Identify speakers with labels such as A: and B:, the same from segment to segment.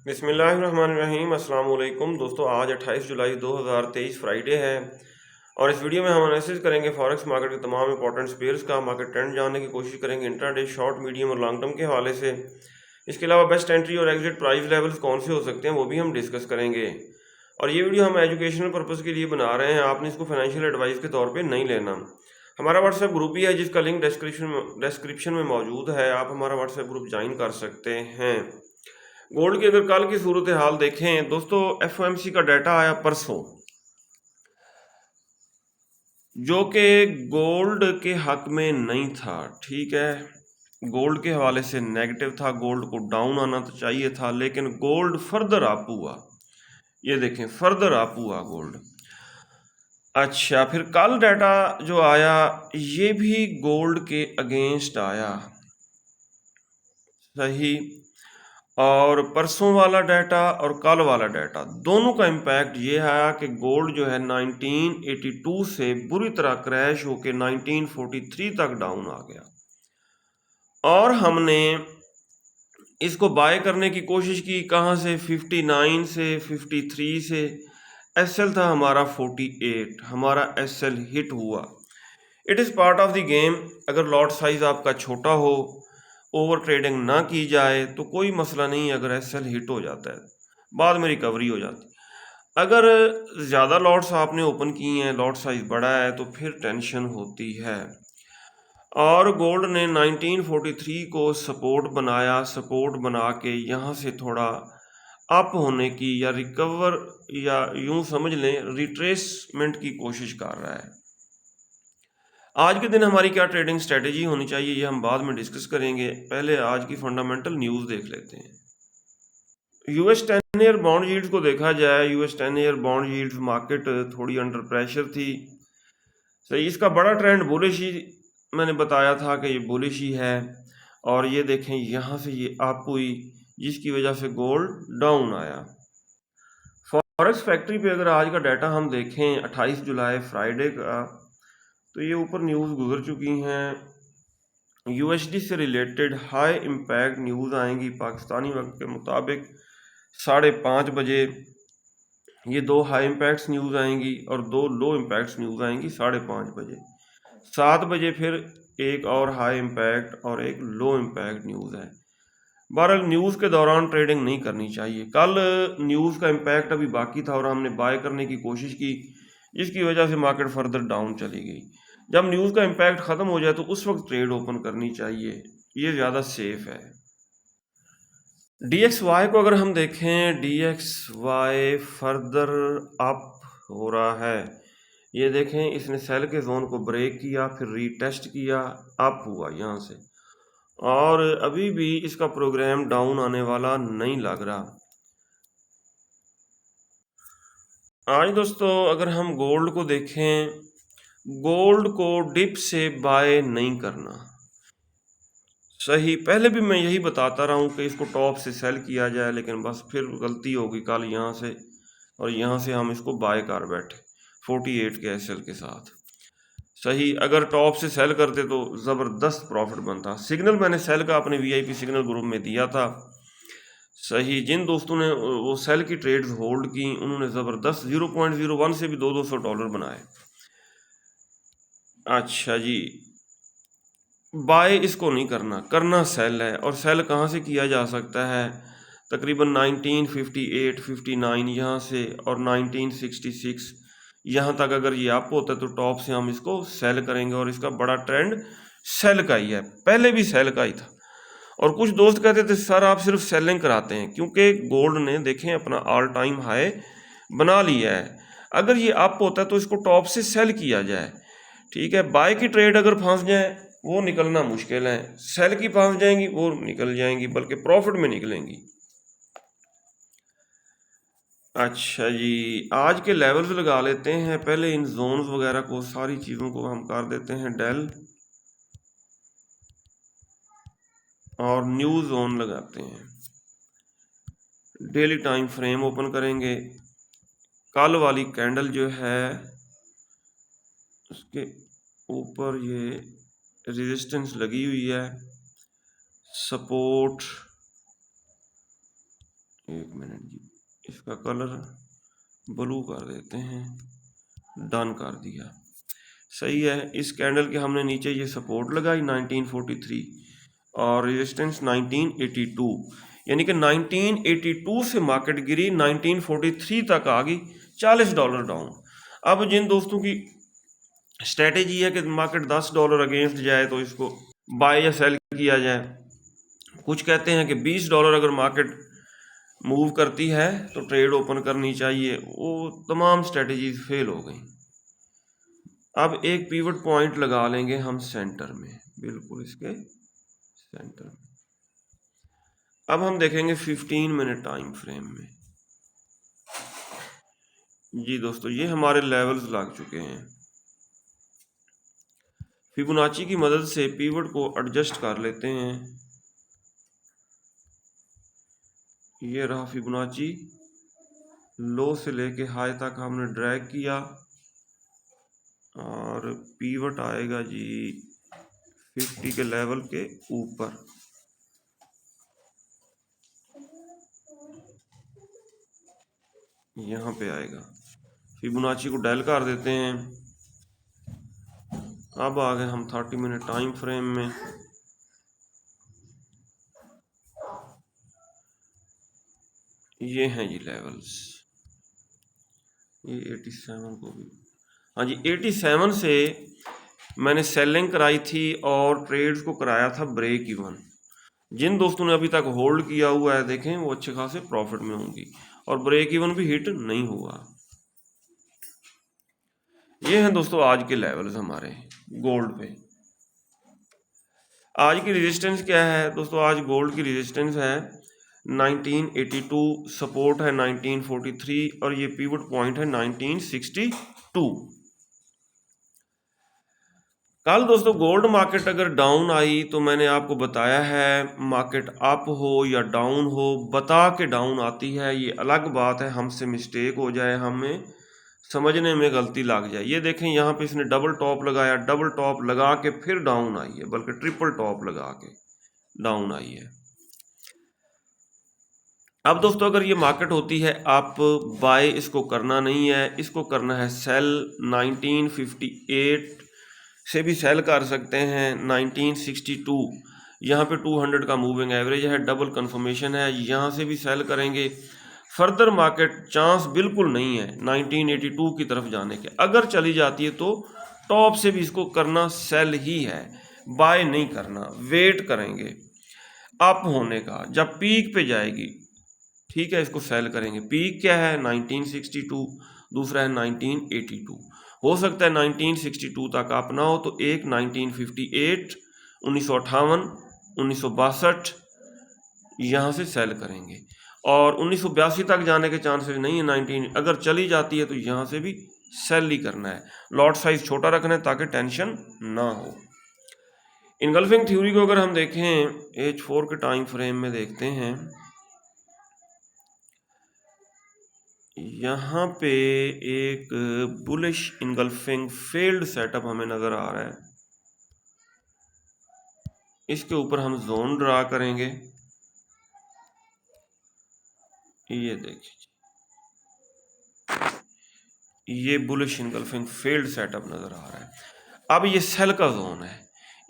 A: बिस्मिल्लाहिर्रहमानिर्रहीम अस्सलाम वालेकुम दोस्तों। आज 28 जुलाई 2023 फ्राइडे है और इस वीडियो में हम एनालिसिस करेंगे फॉरेक्स मार्केट के तमाम इंपॉर्टेंट स्पेयर्स का। मार्केट ट्रेंड जानने की कोशिश करेंगे इंट्राडे, शॉर्ट, मीडियम और लॉन्ग टर्म के हवाले से। इसके अलावा बेस्ट एंट्री और एग्जिट प्राइस लेवल्स कौन से हो सकते हैं वो भी हम डिस्कस करेंगे। और ये वीडियो हम एजुकेशनल पर्पज़ के लिए बना रहे हैं, आपने इसको फाइनेंशियल एडवाइस के तौर पर नहीं लेना। हमारा व्हाट्सएप ग्रुप भी है जिसका लिंक डिस्क्रिप्शन में मौजूद है, आप हमारा व्हाट्सएप ग्रुप ज्वाइन कर सकते हैं। गोल्ड की अगर कल की सूरत हाल देखें दोस्तों, एफओएमसी का डाटा आया परसों, जो कि गोल्ड के हक में नहीं था। ठीक है, गोल्ड के हवाले से नेगेटिव था, गोल्ड को डाउन आना तो चाहिए था, लेकिन गोल्ड फर्दर अप हुआ। ये देखें, फर्दर अप हुआ गोल्ड। अच्छा, फिर कल डाटा जो आया ये भी गोल्ड के अगेंस्ट आया, सही। और परसों वाला डाटा और कल वाला डाटा दोनों का इम्पैक्ट ये आया कि गोल्ड जो है 1982 से बुरी तरह क्रैश होकर 1943 तक डाउन आ गया। और हमने इसको बाय करने की कोशिश की, कहाँ से? 59 से, 53 से। एसएल था हमारा 48, हमारा एसएल हिट हुआ। It is part of the game. अगर लॉट साइज आपका छोटा हो, ओवर ट्रेडिंग ना की जाए तो कोई मसला नहीं। अगर एसएल हिट हो जाता है बाद में रिकवरी हो जाती है। अगर ज़्यादा लॉट्स आपने ओपन किए हैं, लॉट साइज बड़ा है, तो फिर टेंशन होती है। और गोल्ड ने 1943 को सपोर्ट बनाया, सपोर्ट बना के यहाँ से थोड़ा अप होने की या रिकवर या यूं समझ लें रिट्रेसमेंट की कोशिश कर रहा है। आज के दिन हमारी क्या ट्रेडिंग स्ट्रेटेजी होनी चाहिए ये हम बाद में डिस्कस करेंगे। पहले आज की फंडामेंटल न्यूज़ देख लेते हैं। यूएस 10 ईयर बॉन्ड यील्ड्स को देखा जाए, US 10 year bond yields market थोड़ी अंडर प्रेशर थी। सही, इसका बड़ा ट्रेंड बुलिश ही, मैंने बताया था कि ये बुलिश ही है। और ये देखें यहाँ से ये अप हुई जिसकी वजह से गोल्ड डाउन आया। फॉरेक्स फैक्ट्री पे अगर आज का डाटा हम देखें 28 जुलाई फ्राइडे का, तो ये ऊपर न्यूज़ गुजर चुकी हैं। यूएसडी से रिलेटेड हाई इम्पैक्ट न्यूज़ आएंगी पाकिस्तानी वक्त के मुताबिक 5:30 बजे। ये 2 हाई इम्पैक्ट्स न्यूज़ आएंगी और 2 लो इम्पैक्ट्स न्यूज़ आएंगी 5:30 बजे। 7 बजे फिर एक और हाई इम्पैक्ट और एक लो इम्पैक्ट न्यूज़ है। बहरहाल न्यूज़ के दौरान ट्रेडिंग नहीं करनी चाहिए। कल न्यूज़ का इम्पैक्ट अभी बाकी था और हमने बाय करने की कोशिश की, जिसकी वजह से मार्केट फर्दर डाउन चली गई। जब न्यूज़ का इम्पैक्ट ख़त्म हो जाए तो उस वक्त ट्रेड ओपन करनी चाहिए, ये ज़्यादा सेफ है। DXY को अगर हम देखें, DXY फर्दर अप हो रहा है। ये देखें, इसने सेल के जोन को ब्रेक किया, फिर रीटेस्ट किया, अप हुआ यहाँ से। और अभी भी इसका प्रोग्राम डाउन आने वाला नहीं लग रहा। आज दोस्तों अगर हम गोल्ड को देखें, गोल्ड को डिप से बाय नहीं करना। सही, पहले भी मैं यही बताता रहा हूँ कि इसको टॉप से सेल किया जाए, लेकिन बस फिर गलती होगी कल यहाँ से, और यहाँ से हम इसको बाय कर बैठे 48 के एसएल के साथ। सही, अगर टॉप से सेल करते तो ज़बरदस्त प्रॉफिट बनता। सिग्नल मैंने सेल का अपने वीआईपी सिग्नल ग्रुप में दिया था। सही, जिन दोस्तों ने वो सेल की ट्रेड्स होल्ड की उन्होंने ज़बरदस्त 0.01 से भी $200 बनाए। अच्छा जी, बाय इसको नहीं करना, करना सेल है। और सेल कहाँ से किया जा सकता है? तकरीबन 1958, 59 यहाँ से और 1966 यहाँ तक अगर ये अप होता है तो टॉप से हम इसको सेल करेंगे। और इसका बड़ा ट्रेंड सेल का ही है, पहले भी सेल का ही था। और कुछ दोस्त कहते थे सर आप सिर्फ सेलिंग कराते हैं, क्योंकि गोल्ड ने देखें अपना ऑल टाइम हाई बना लिया है। अगर ये अप होता है तो इसको टॉप से सेल किया जाए। ठीक है, बाय की ट्रेड अगर फंस जाए वो निकलना मुश्किल है, सेल की फंस जाएंगी वो निकल जाएंगी, बल्कि प्रॉफिट में निकलेंगी। अच्छा जी, आज के लेवल्स लगा लेते हैं। पहले इन जोन्स वगैरह को, सारी चीज़ों को हम कर देते हैं डेल और न्यू जोन लगाते हैं। डेली टाइम फ्रेम ओपन करेंगे। कल वाली कैंडल जो है उसके ऊपर ये रेजिस्टेंस लगी हुई है, सपोर्ट एक मिनट जी, इसका कलर ब्लू कर देते हैं, डन कर दिया। सही है। इस कैंडल के हमने नीचे ये सपोर्ट लगाई 1943 और रेजिस्टेंस 1982, यानी कि 1982 से मार्केट गिरी, 1943 तक आ गई, $40 डाउन। अब जिन दोस्तों की स्ट्रेटेजी है कि मार्केट $10 अगेंस्ट जाए तो इसको बाय या सेल किया जाए, कुछ कहते हैं कि $20 अगर मार्केट मूव करती है तो ट्रेड ओपन करनी चाहिए, वो तमाम स्ट्रेटेजीज फेल हो गई। अब एक पिवट पॉइंट लगा लेंगे हम सेंटर में, बिल्कुल इसके सेंटर में। अब हम देखेंगे 15 मिनट टाइम फ्रेम में। जी दोस्तों, ये हमारे लेवल्स लग चुके हैं। फिबोनाची की मदद से पिवट को एडजस्ट कर लेते हैं। ये रहा फिबोनाची, लो से लेके हाई तक हमने ड्रैग किया और पिवट आएगा जी 50 के लेवल के ऊपर। यहाँ पे आएगा, फिबोनाची को डायल कर देते हैं। अब आ गए हम 30 मिनट टाइम फ्रेम में। ये हैं जी लेवल्स, ये 87 को भी, हाँ जी 87 से मैंने सेलिंग कराई थी और ट्रेड्स को कराया था ब्रेक इवन। जिन दोस्तों ने अभी तक होल्ड किया हुआ है देखें वो अच्छे खासे प्रॉफिट में होंगी, और ब्रेक इवन भी हिट नहीं हुआ। ये हैं दोस्तों आज के लेवल्स हमारे गोल्ड पे। आज की रेजिस्टेंस क्या है दोस्तों? आज गोल्ड की रेजिस्टेंस है 1982, सपोर्ट है 1943 और ये पिवट पॉइंट है 1962। कल दोस्तों गोल्ड मार्केट अगर डाउन आई तो मैंने आपको बताया है, मार्केट अप हो या डाउन हो बता के डाउन आती है। ये अलग बात है हमसे मिस्टेक हो जाए, हमें समझने में गलती लग जाए। ये देखें यहाँ पे इसने डबल टॉप लगाया, डबल टॉप लगा के फिर डाउन आई है, बल्कि ट्रिपल टॉप लगा के डाउन आई है। अब दोस्तों अगर ये मार्केट होती है आप बाय इसको करना नहीं है, इसको करना है सेल। 1958 से भी सेल कर सकते हैं, 1962 यहाँ पे 200 का मूविंग एवरेज है, डबल कंफर्मेशन है, यहाँ से भी सेल करेंगे। फर्दर मार्केट चांस बिल्कुल नहीं है 1982 की तरफ जाने के। अगर चली जाती है तो टॉप से भी इसको करना सेल ही है, बाय नहीं करना, वेट करेंगे अप होने का। जब पीक पे जाएगी ठीक है इसको सेल करेंगे। पीक क्या है 1962, दूसरा है 1982। हो सकता है 1962 तक आप ना हो तो एक 1958, 1958, 1962 यहाँ से सेल करेंगे, और 1982 तक जाने के चांसेस नहीं है। 19 अगर चली जाती है तो यहाँ से भी सेल ही करना है, लॉट साइज छोटा रखना है ताकि टेंशन ना हो। इनगल्फिंग थ्योरी को अगर हम देखें H4 के टाइम फ्रेम में देखते हैं, यहाँ पे एक बुलिश इनगल्फिंग फेल्ड सेटअप हमें नजर आ रहा है। इसके ऊपर हम जोन ड्रा करेंगे। ये देखिए, ये बुलिश इनगल्फिंग फेल्ड सेटअप नजर आ रहा है। अब ये सेल का जोन है,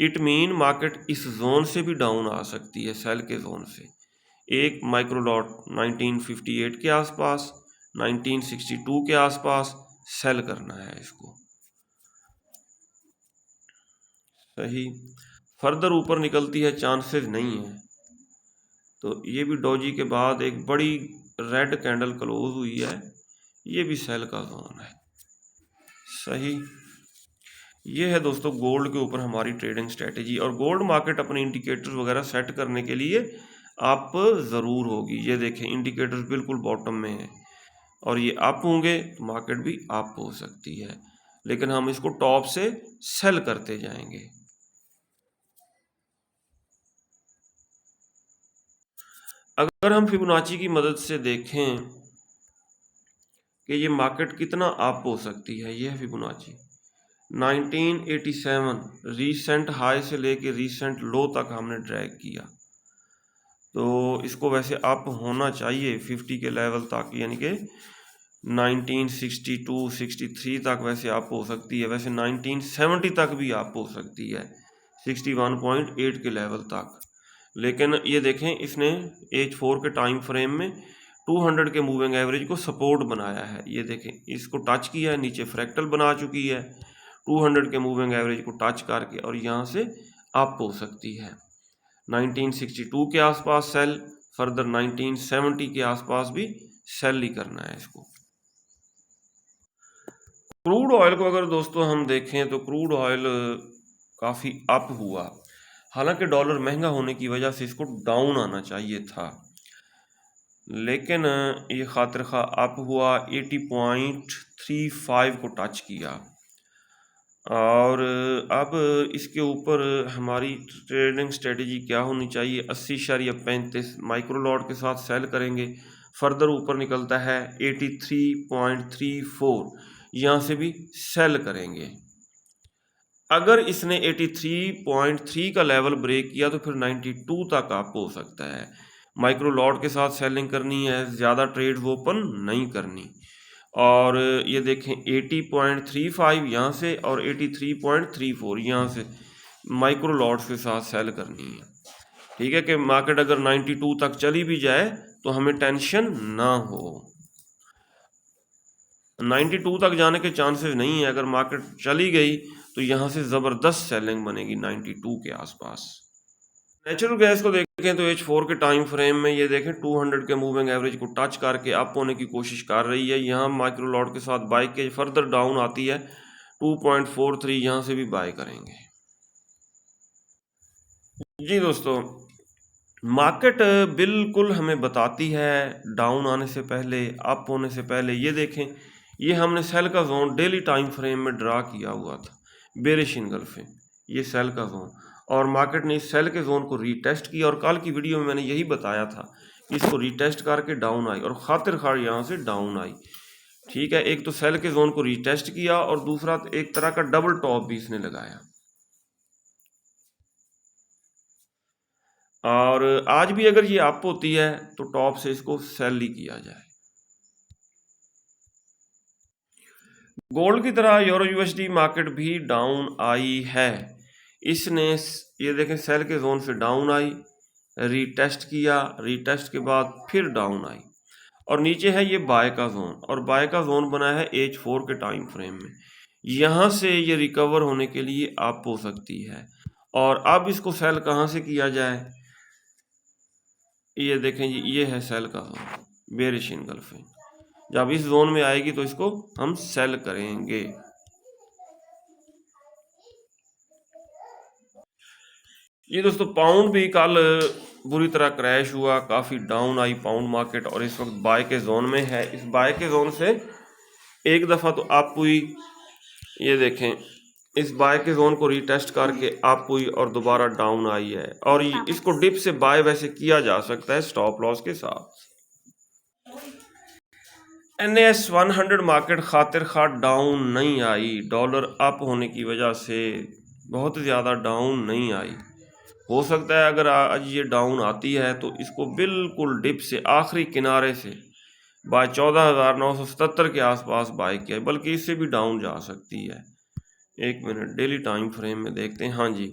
A: इट मीन मार्केट इस जोन से भी डाउन आ सकती है, सेल के जोन से। एक माइक्रो लॉट 1958 के आसपास, 1962 के आसपास सेल करना है इसको। सही, फर्दर ऊपर निकलती है चांसेस नहीं है। तो ये भी डोजी के बाद एक बड़ी रेड कैंडल क्लोज हुई है, ये भी सेल का जोन है। सही, ये है दोस्तों गोल्ड के ऊपर हमारी ट्रेडिंग स्ट्रेटेजी। और गोल्ड मार्केट अपने इंडिकेटर्स वगैरह सेट करने के लिए आप ज़रूर होगी। ये देखें इंडिकेटर्स बिल्कुल बॉटम में है, और ये अप होंगे तो मार्केट भी अप हो सकती है, लेकिन हम इसको टॉप से सेल करते जाएंगे। अगर हम फिबोनाची की मदद से देखें कि ये मार्केट कितना अप हो सकती है, ये है फिबोनाची 1987 रीसेंट हाई से लेके रीसेंट लो तक हमने ड्रैग किया। तो इसको वैसे अप होना चाहिए 50 के लेवल तक, यानी कि 1962 63 तक वैसे अप हो सकती है, वैसे 1970 तक भी अप हो सकती है 61.8 के लेवल तक। लेकिन ये देखें इसने H4 के टाइम फ्रेम में 200 के मूविंग एवरेज को सपोर्ट बनाया है। ये देखें इसको टच किया है, नीचे फ्रैक्टल बना चुकी है 200 के मूविंग एवरेज को टच करके, और यहाँ से अप हो सकती है 1962 के आसपास सेल, फर्दर 1970 के आसपास भी सेल ही करना है इसको। क्रूड ऑयल को अगर दोस्तों हम देखें तो क्रूड ऑयल काफ़ी अप हुआ, हालांकि डॉलर महंगा होने की वजह से इसको डाउन आना चाहिए था, लेकिन ये खातिर खा अप हुआ 80.35 को टच किया। और अब इसके ऊपर हमारी ट्रेडिंग स्ट्रेटजी क्या होनी चाहिए, 80.35 माइक्रो लॉट के साथ सेल करेंगे। फर्दर ऊपर निकलता है 83.34, यहाँ से भी सेल करेंगे। अगर इसने 83.3 का लेवल ब्रेक किया तो फिर 92 तक अप हो सकता है। माइक्रो लॉट के साथ सेलिंग करनी है, ज़्यादा ट्रेड्स ओपन नहीं करनी। और ये देखें 80.35 यहाँ से और 83.34 यहाँ से माइक्रो लॉट्स के साथ सेल करनी है। ठीक है कि मार्केट अगर 92 तक चली भी जाए तो हमें टेंशन ना हो। 92 तक जाने के चांसेस नहीं है, अगर मार्केट चली गई तो यहाँ से ज़बरदस्त सेलिंग बनेगी 92 के आसपास। नेचुरल गैस को देखें तो H4 के टाइम फ्रेम में ये देखें 200 के मूविंग एवरेज को टच करके अप होने की कोशिश कर रही है। यहाँ माइक्रो लॉट के साथ बाय के फर्दर डाउन आती है 2.43, यहाँ से भी बाय करेंगे। जी दोस्तों, मार्केट बिल्कुल हमें बताती है डाउन आने से पहले, अप होने से पहले। ये देखें ये हमने सेल का जोन डेली टाइम फ्रेम में ड्रा किया हुआ था, बेरिश इनगल्फिंग, ये सेल का जोन, और मार्केट ने इस सेल के जोन को रीटेस्ट किया। और कल की वीडियो में मैंने यही बताया था कि इसको रीटेस्ट करके डाउन आई और खातिर खार यहाँ से डाउन आई। ठीक है, एक तो सेल के जोन को रीटेस्ट किया और दूसरा एक तरह का डबल टॉप भी इसने लगाया। और आज भी अगर ये अप होती है तो टॉप से इसको सेल ही किया जाए। गोल्ड की तरह यूरो यूएसडी मार्केट भी डाउन आई है। इसने ये देखें सेल के जोन से डाउन आई, रीटेस्ट किया, रीटेस्ट के बाद फिर डाउन आई, और नीचे है ये बाय का जोन, और बाय का जोन बना है H4 के टाइम फ्रेम में। यहाँ से ये रिकवर होने के लिए अप हो सकती है। और अब इसको सेल कहाँ से किया जाए, ये देखें जी, ये है सेल का जोन, बेरिश इनगल्फिंग। जब इस जोन में आएगी तो इसको हम सेल करेंगे। ये दोस्तों पाउंड भी कल बुरी तरह क्रैश हुआ, काफ़ी डाउन आई पाउंड मार्केट, और इस वक्त बाय के जोन में है। इस बाय के जोन से एक दफ़ा तो अप हुई, ये देखें इस बाय के जोन को रीटेस्ट करके अप हुई और दोबारा डाउन आई है। और इसको डिप से बाय वैसे किया जा सकता है स्टॉप लॉस के साथ। NAS 100 मार्केट खातिर खा डाउन नहीं आई, डॉलर अप होने की वजह से बहुत ज़्यादा डाउन नहीं आई। हो सकता है अगर आज ये डाउन आती है तो इसको बिल्कुल डिप से आखिरी किनारे से बाय 14,977 के आसपास बाय किया, बल्कि इससे भी डाउन जा सकती है। एक मिनट डेली टाइम फ्रेम में देखते हैं। हाँ जी,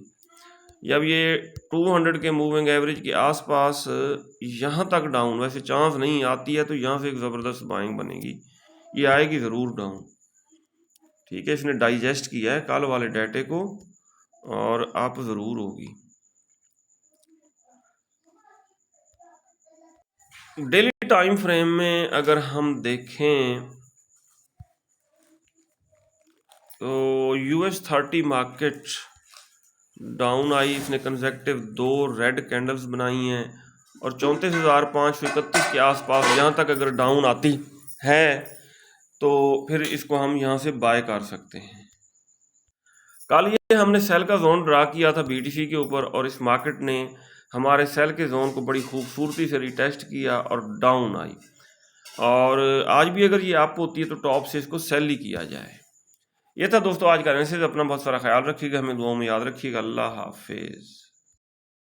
A: जब ये 200 के मूविंग एवरेज के आसपास यहाँ तक डाउन वैसे चांस नहीं आती है तो यहाँ से एक ज़बरदस्त बाइंग बनेगी, ये आएगी ज़रूर डाउन। ठीक है, इसने डाइजेस्ट किया है कल वाले डाटे को और अप ज़रूर होगी। डेली टाइम फ्रेम में अगर हम देखें तो US 30 मार्केट डाउन आई, इसने कंसेक्टिव 2 रेड कैंडल्स बनाई हैं और 34,531 के आसपास यहाँ तक अगर डाउन आती है तो फिर इसको हम यहाँ से बाय कर सकते हैं। कल ये हमने सेल का जोन ड्रा किया था BTC के ऊपर, और इस मार्केट ने हमारे सेल के जोन को बड़ी खूबसूरती से रिटेस्ट किया और डाउन आई। और आज भी अगर ये अप होती है तो टॉप से इसको सेल ही किया जाए। ये था दोस्तों आज का मैसेज। अपना बहुत सारा ख्याल रखिएगा, हमें दुआओं में याद रखिएगा। अल्लाह हाफिज़।